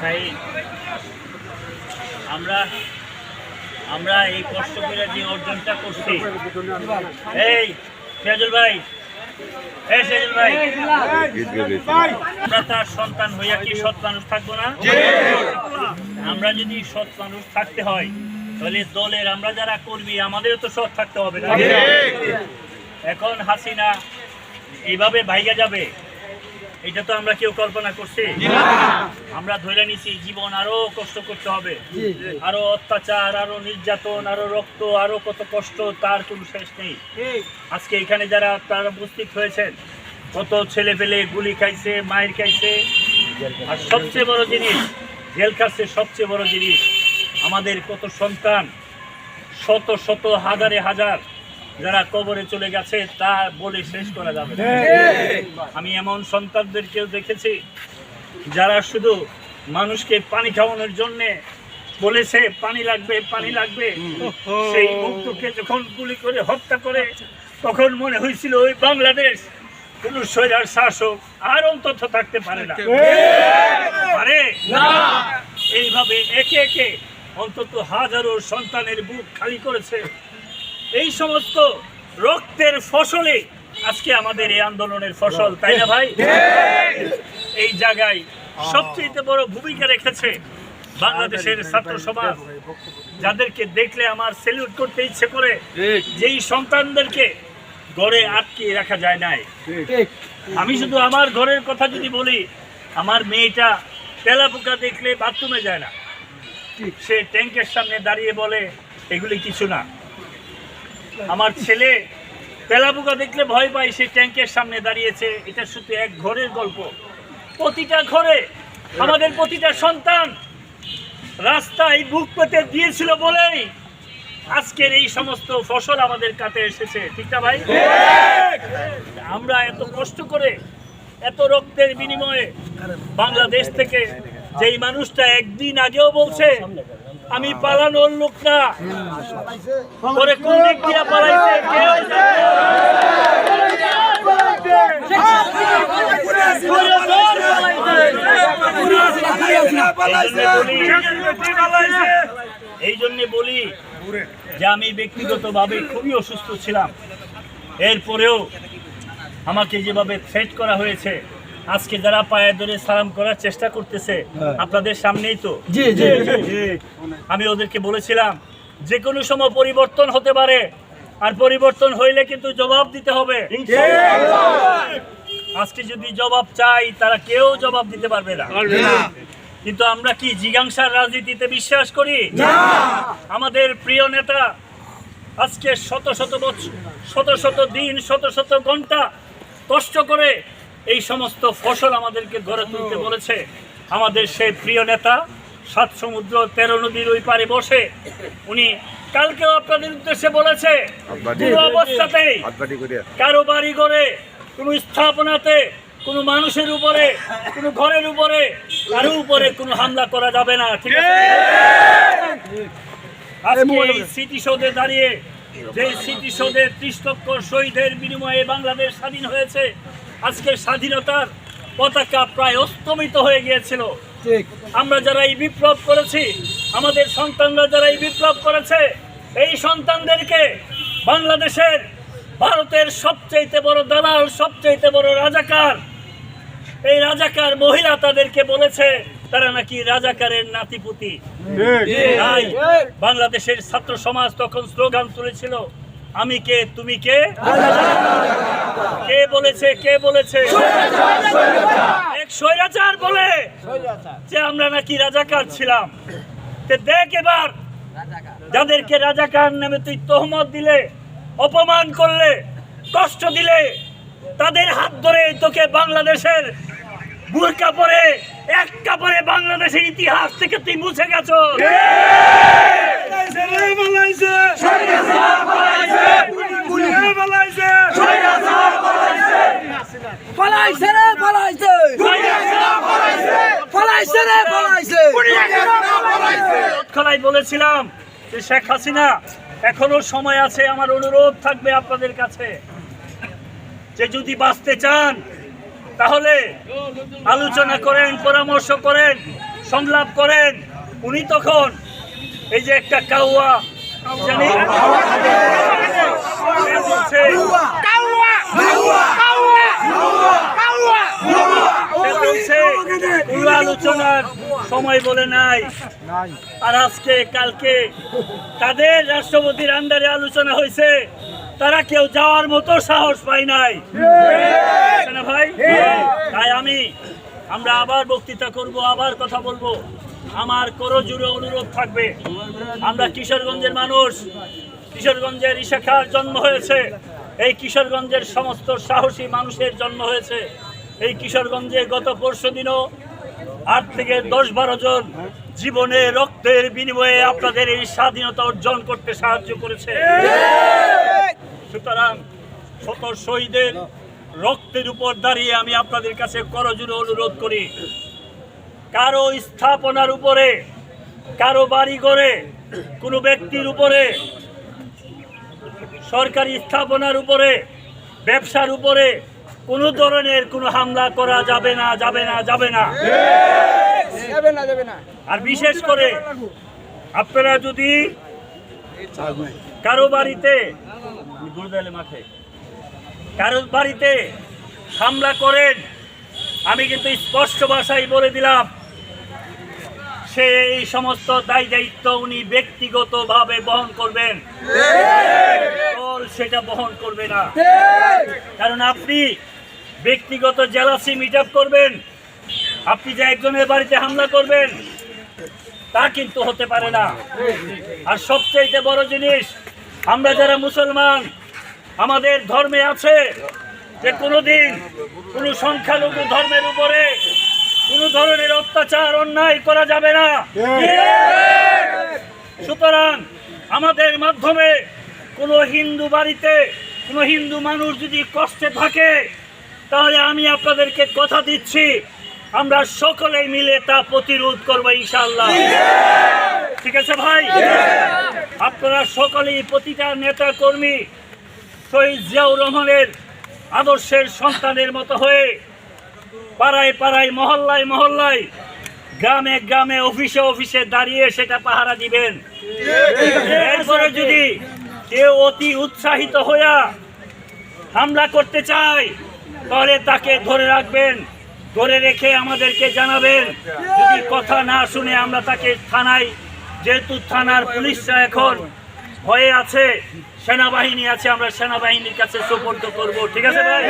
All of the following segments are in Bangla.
ভাই আমরা আমরা এই কষ্ট করে যে অর্জনটা করছি, এই সেজুল ভাই, এই সেজুল ভাই, আমরা তার সন্তান হইয়া কি সৎ মানুষ থাকবো না? আমরা যদি সৎ মানুষ থাকতে হয় তাহলে দলের আমরা যারা কর্মী আমাদেরও তো সৎ থাকতে হবে না? এখন হাসিনা এইভাবে ভাইগা যাবে এটা তো আমরা কেউ কল্পনা করছি? আমরা ধরে নিছি জীবন আরো কষ্ট করতে হবে, আরো অত্যাচার, আরো নির্যাতন, আরো রক্ত, আরো কত কষ্ট, তার কোনো শেষ নেই। আজকে এখানে যারা তারা উপস্থিত হয়েছেন, কত ছেলে পেলে গুলি খাইছে, মায়ের খাইছে, আর সবচেয়ে বড় জিনিস জেল খাচ্ছে। সবচেয়ে বড় জিনিস আমাদের কত সন্তান, শত শত হাজারে হাজার যারা কবরে চলে গেছে তা বলে শেষ করা যাবে না। আমি এমন সন্তানদেরকেও দেখেছি যারা শুধু মানুষকে পানি খাওয়ানোর জন্যে বলেছে পানি লাগবে পানি লাগবে, সেই মুক্তকে যখন গুলি করে হত্যা করে তখন মনে হয়েছিল ওই বাংলাদেশ কোন স্বৈরার শাসক আর অন্তত থাকতে পারে না, পারে না। এইভাবে একে একে অন্তত হাজারো সন্তানের বুক খালি করেছে। এই সমস্ত রক্তের ফসলে আজকে আমাদের এই আন্দোলনের ফসল, তাই না ভাই? এই জায়গায় সবচেয়ে বড় ভূমিকা রেখেছে বাংলাদেশের ছাত্র সমাজ, যাদেরকে দেখলে আমার স্যালুট করতে ইচ্ছে করে। যেই সন্তানদেরকে ঘরে আটকে রাখা যায় নাই। আমি শুধু আমার ঘরের কথা যদি বলি, আমার মেয়েটা তেলাপোকা দেখলে বাথরুমে যায় না, সে ট্যাঙ্কের সামনে দাঁড়িয়ে বলে এগুলি কিছু না। আমার ছেলে তেলাপোকা দেখলে ভয় পায়, সে ট্যাঙ্কের সামনে দাঁড়িয়েছে। এটা শুধু এক ঘরের গল্প। প্রতিটা ঘরে আমাদের প্রতিটা সন্তান রাস্তায় বুক পেতে দিয়েছিল বলেই আজকের এই সমস্ত ফসল আমাদের কাছে এসেছে, ঠিক না ভাই? আমরা এত কষ্ট করে, এত রক্তের বিনিময়ে বাংলাদেশ থেকে যেই মানুষটা একদিন আগেও বলছে আমি পালানোর লোক না, পরে কোন দিক দিয়ে পালাইছে কেউ এই জন্য বলি যে আমি ব্যক্তিগতভাবে খুবই অসুস্থ ছিলাম। এরপরেও আমাকে যেভাবে থ্রেট করা হয়েছে, আজকে যারা পায়ে ধরে সালাম করার চেষ্টা করতেছে আপনাদের সামনেই তো, আমি ওদেরকে বলেছিলাম যে কোনো সময় পরিবর্তন হতে পারে, আর পরিবর্তন হইলে কিন্তু জবাব দিতে হবে। আজকে যদি জবাব চাই তারা কেউ জবাব দিতে পারবে না। কিন্তু আমরা কি জিজ্ঞাসার রাজনীতিতে বিশ্বাস করি? আমাদের প্রিয় নেতা আজকে শত শত বছর, শত শত দিন, শত শত ঘন্টা কষ্ট করে এই সমস্ত ফসল আমাদেরকে গড়ে তুলতে বলেছে। আমাদের সেই প্রিয় নেতা ৭ সমুদ্র ১৩ নদীর ওই পারে বসে উনি কালকেও আপনাদের উদ্দেশ্যে বলেছে কোনো অবস্থাতেই কারো বাড়ি ঘরে, কোনো স্থাপনাতে, কোনো মানুষের উপরে, কোনো ঘরের উপরে, কারো উপরে কোনো হামলা করা যাবে না, ঠিক আছে? আজকে এই স্মৃতিসৌধে দাঁড়িয়ে, যে স্মৃতিসৌধের ৩০ লক্ষ শহীদের বিনিময়ে বাংলাদেশ স্বাধীন হয়েছে, আজকের স্বাধীনতার পতাকা প্রায় অস্তমিত হয়ে গিয়েছিল। আমরা যারা এই বিপ্লব করেছি, আমাদের সন্তানরা যারা এই বিপ্লব করেছে, এই সন্তানদেরকে বাংলাদেশের, ভারতের সবচেয়ে বড় দালাল, সবচেয়ে বড় রাজাকার, এই রাজাকার মহিলা তাদেরকে বলেছে তারা নাকি রাজাকারের নাতিপুতি। তাই বাংলাদেশের ছাত্র সমাজ তখন স্লোগান তুলেছিল আমি কে তুমি কে। কে বলেছে? কে বলেছে? এক স্বৈরাচার বলে যে আমরা নাকি রাজাকার ছিলাম। দেখ এবার যাদেরকে রাজাকার নামে তুই তহমত দিলে, অপমান করলে, কষ্ট দিলে, তাদের হাত ধরে তোকে বাংলাদেশের বুরকা পরে, এক কাপড়ে বাংলাদেশের ইতিহাস থেকে তুই মুছে গেছো। বলেছিলাম যে শেখ হাসিনা এখনো সময় আছে। আমার অনুরোধ থাকবে আপনাদের কাছে যে যদি বাঁচতে চান তাহলে আলোচনা করেন, পরামর্শ করেন, সংলাপ করেন, উনি তখন এই যে একটা কাউয়া জানি আলোচনার সময় বলে নাই। আর আজকে কালকে তাদের রাষ্ট্রপতির আন্ডারে আলোচনা হয়েছে, তারা কেউ যাওয়ার মতো সাহস পায় নাই না ভাই। তাই আমরা আবার বক্তৃতা করব, আবার কথা বলবো। আমার করজোড়ে অনুরোধ থাকবে, আমরা কিশোরগঞ্জের মানুষ, কিশোরগঞ্জের ইশাখার জন্ম হয়েছে, এই কিশোরগঞ্জের সমস্ত সাহসী মানুষের জন্ম হয়েছে। এই কিশোরগঞ্জে গত পরশুদিনও 8 থেকে 10-12 জন জীবনে রক্তের বিনিময়ে আপনাদের এই স্বাধীনতা অর্জন করতে সাহায্য করেছে। সুতরাং শত শহীদের রক্তের উপর দাঁড়িয়ে আমি আপনাদের কাছে করজোড়ে অনুরোধ করি, কারো স্থাপনার উপরে, কারো বাড়ি ঘরে, কোনো ব্যক্তির উপরে, সরকারি স্থাপনার উপরে, ব্যবসার উপরে কোনো ধরনের কোনো হামলা করা যাবে না, যাবে না, যাবে না। আর বিশেষ করে আপনারা যদি কারো বাড়িতে হামলা করেন, আমি কিন্তু স্পষ্ট ভাষায় বলে দিলাম, সে এই সমস্ত দায় দায়িত্ব উনি ব্যক্তিগতভাবে বহন করবেন, দল সেটা বহন করবে না। কারণ আপনি ব্যক্তিগত জেলাসি মিট আপ করবেন, আপনি যে একজনের বাড়িতে হামলা করবেন তা কিন্তু হতে পারে না। আর সবচেয়ে বড় জিনিস, আমরা যারা মুসলমান, আমাদের ধর্মে আছে যে কোনোদিন কোনো সংখ্যালঘু ধর্মের উপরে কোনো ধরনের অত্যাচার অন্যায় করা যাবে না। সুতরাং আমাদের মাধ্যমে কোনো হিন্দু বাড়িতে কোনো হিন্দু মানুষ যদি কষ্টে থাকে, তাহলে আমি আপনাদেরকে কথা দিচ্ছি, আমরা সকলেই মিলে তা প্রতিরোধ করবো ইনশাআল্লাহ। ঠিক আছে ভাই? আপনারা সকলেই, প্রতিটা নেতা কর্মী শহীদ জিয়াউর রহমানের আদর্শের সন্তানের মতো হয়ে পাড়ায় পাড়ায়, মহল্লায় মহল্লায়, গ্রামে গ্রামে, অফিসে অফিসে দাঁড়িয়ে সেটা পাহারা দিবেন। এরপরে যদি কেউ অতি উৎসাহিত হইয়া হামলা করতে চায়, তাহলে তাকে ধরে রাখবেন, ধরে রেখে আমাদেরকে জানাবেন। যদি কথা না শুনে আমরা তাকে থানায়, যেহেতু থানার পুলিশরা এখন ভয়ে আছে, সেনাবাহিনী আছে, আমরা সেনাবাহিনীর কাছে সুপর্দ করব। ঠিক আছে ভাই?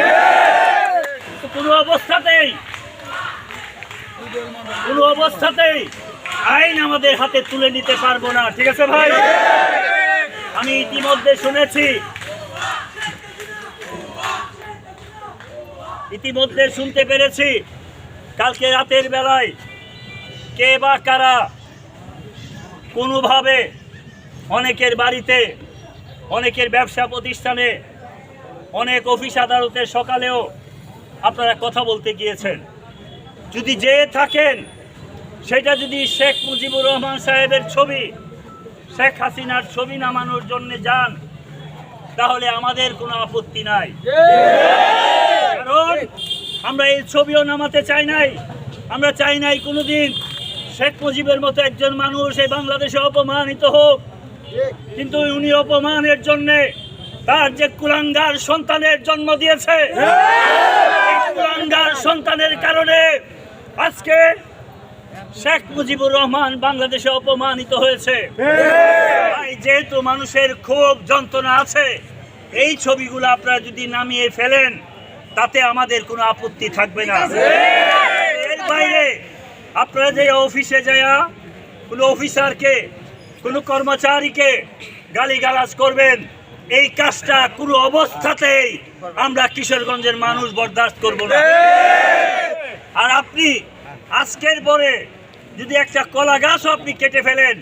কোনো অবস্থাতেই আইন আমাদের হাতে তুলে নিতে পারবো না। ঠিক আছে ভাই? আমি ইতিমধ্যে শুনতে পেরেছি, কালকে রাতের বেলায় কে বা কারা কোনোভাবে অনেকের বাড়িতে, অনেকের ব্যবসা প্রতিষ্ঠানে, অনেক অফিস আদালতে সকালেও আপনারা কথা বলতে গিয়েছেন। যদি যেয়ে থাকেন, সেটা যদি শেখ মুজিবুর রহমান সাহেবের ছবি, শেখ হাসিনার ছবি নামানোর জন্য যান, তাহলে আমাদের কোনো আপত্তি নাই। কারণ আমরা এই ছবিও নামাতে চাই নাই। আমরা চাই নাই কোনোদিন শেখ মুজিবের মতো একজন মানুষ এই বাংলাদেশে অপমানিত হোক। কিন্তু উনি অপমানের জন্যে তার যে কুলাঙ্গার সন্তানের জন্ম দিয়েছে, এই কুলাঙ্গার সন্তানের কারণে আজকে শেখ মুজিবুর রহমান বাংলাদেশে অপমানিত হয়েছে। যেহেতু মানুষের খুব যন্ত্রণা আছে, এই ছবিগুলো আপনারা যদি নামিয়ে ফেলেন, তাতে আমাদের কোনো আপত্তি থাকবে না। এর বাইরে আপনারা যে অফিসে যায়া কোনো অফিসারকে, কোনো কর্মচারীকে গালিগালাজ করবেন, এই কাজটা কোনো অবস্থাতেই আমরা কিশোরগঞ্জের মানুষ বরদাস্ত করব না। আর আপনি আজকের পরে যদি একটা কলা গাছও আপনি কেটে ফেলেন,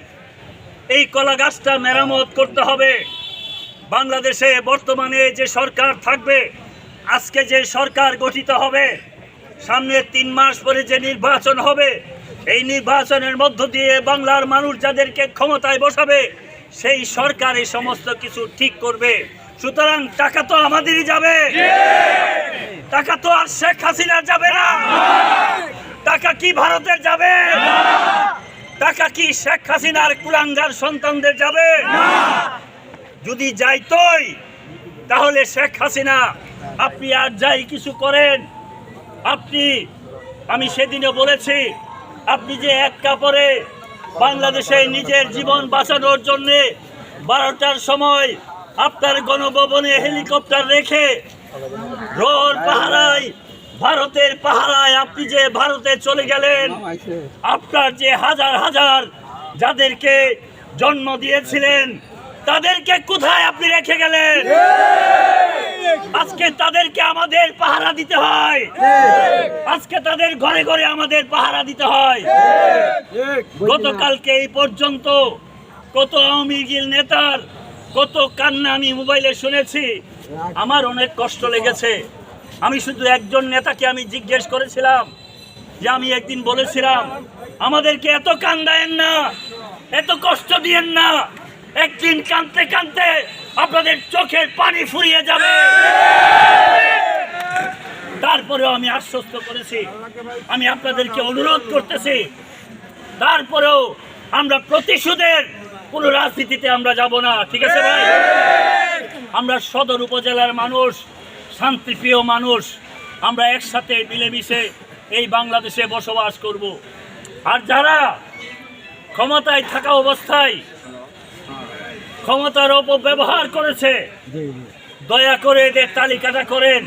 এই কলা গাছটা মেরামত করতে হবে। বাংলাদেশে বর্তমানে যে সরকার থাকবে, আজকে যে সরকার গঠিত হবে, সামনে 3 মাস পরে যে নির্বাচন হবে, এই নির্বাচনের মধ্য দিয়ে বাংলার মানুষ যাদেরকে ক্ষমতায় বসাবে, সেই সরকার এই সমস্ত কিছু ঠিক করবে। সুতরাং টাকা তো আমাদেরই যাবে, টাকা তো আর শেখ হাসিনার যাবে না। টাকা কি ভারতের যাবে? টাকা কি শেখ হাসিনার কুলাঙ্গার সন্তানদের যাবে? যদি যাইতই তাহলে শেখ হাসিনা আপনি আর যাই কিছু করেন, আমি সেদিনও বলেছি, আপনি যে এক কাপড়ে বাংলাদেশে নিজের জীবন বাঁচানোর জন্য 12টার সময় আপনার গণভবনে হেলিকপ্টার রেখে রোড পাহারায়, ভারতের পাহারায় আপনি যে ভারতে চলে গেলেন, আপনার যে হাজার হাজার যাদেরকে জন্ম দিয়েছিলেন তাদেরকে কোথায় আপনি রেখে গেলেন? আজকে তাদেরকে আমাদের পাহারা দিতে হয়, আজকে তাদের ঘরে ঘরে আমাদের পাহারা দিতে হয়। গতকালকে এই পর্যন্ত কত আওয়ামী লীগের নেতার কত কান্না আমি মোবাইলে শুনেছি, আমার অনেক কষ্ট লেগেছে। আমি শুধু একজন নেতাকে আমি জিজ্ঞেস করেছিলাম যে আমি একদিন বলেছিলাম আমাদেরকে এত কান্দায়েন না, এত কষ্ট দিয়েন না, একদিন কাঁদতে কাঁদতে আপনাদের চোখের পানি ফুরিয়ে যাবে। তারপরেও আমি আশ্বস্ত করেছি, আমি আপনাদেরকে অনুরোধ করতেছি, তারপরেও আমরা প্রতিশোধের কোন রাজনীতিতে আমরা যাব না, ঠিক আছে ভাই? আমরা সদর উপজেলার মানুষ, শান্তিপ্রিয় মানুষ, আমরা একসাথে মিলেমিশে এই বাংলাদেশে বসবাস করব। আর যারা ক্ষমতায় থাকা অবস্থায় ক্ষমতার অপব্যবহার করেছে, দয়া করে এদের তালিকাটা করেন।